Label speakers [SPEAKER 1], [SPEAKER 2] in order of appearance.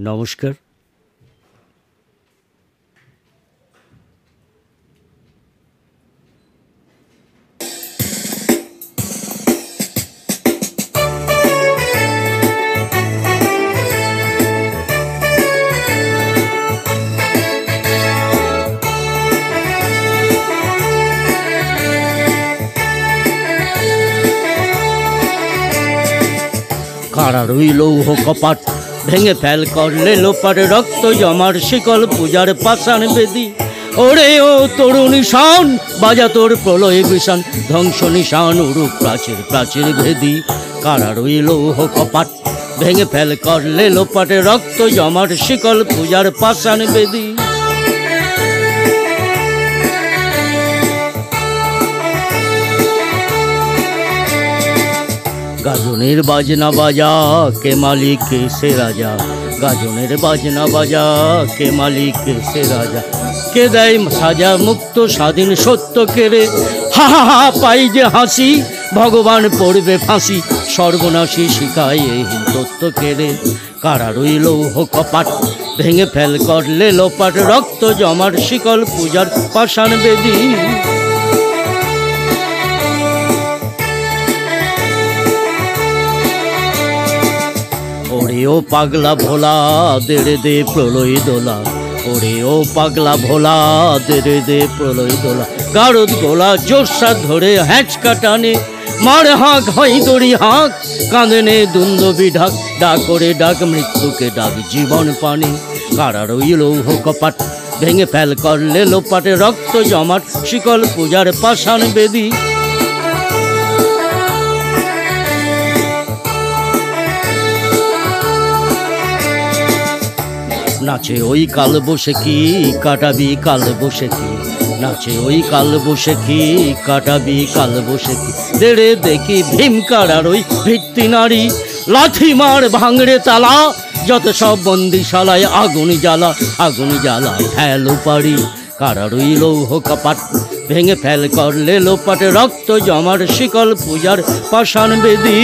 [SPEAKER 1] নমস্কার। কারা রইল কপাট ভেঙে ফেল করলে লোপার রক্ত জমার শিকল পূজার পাষাণ বেদি। ওরে ও তরুণ নিশান বাজা তোর প্রলয় বিষান ধ্বংস নিশান উড়ুক প্রাচীর প্রাচীর ভেদি। কারা রইল কপাট ভেঙে ফেল করলে লোপার রক্ত জমার শিকল পূজার পাষাণ বেদি। গাজনের বাজনা বাজা কে মালিক কে সে রাজা। গাজনের বাজনা বাজা কে মালিক কে সে রাজা। কে দেয় সাজা মুক্ত স্বাধীন সত্য কেড়ে। হা হা হা পাই যে হাসি ভগবান পড়বে ফাঁসি সর্বনাশী শিখায় এই তত্ত্ব কেড়ে। কারা রইল কপাট ভেঙে ফেল করলে লোপাট রক্ত জমার শিকল পূজার পাষাণ বেদি। ওরে ও পাগলা ভোলা দেড়ে দে প্রলয় দোলা। ওরে ও পাগলা ভোলা দেড়ে দে প্রলয় দোলা। গারদ গোলা জোরসা ধরে হ্যাঁচকা টানে মার হাঁক হয় দড়ি হাঁক কাঁদেনে দুন্দবি ঢাক। ডাক করে ডাক মৃত্যুকে ডাক জীবন পানে। কারা রইল কপাট ভেঙে ফেল করলে লোপাটে রক্ত জমাট শিকল পূজার পাষাণ বেদি। নাচে ওই কাল বসে কি কাটাবি কাল বসে কি। নাচে ওই কাল বসে কি কাটাবি কাল বসে কি। দেড়ে দেখি ভীমকারার ওই ভিত্তি নারী লাথি মার ভাঙড়ে তালা যত সব বন্দিশালায় আগুন জ্বালা আগুন জ্বালা ফেল পারি। কারা রইল কপাট ভেঙে ফেল করলে লোপাটে রক্ত জমার শিকল পূজার পাষাণ বেদি।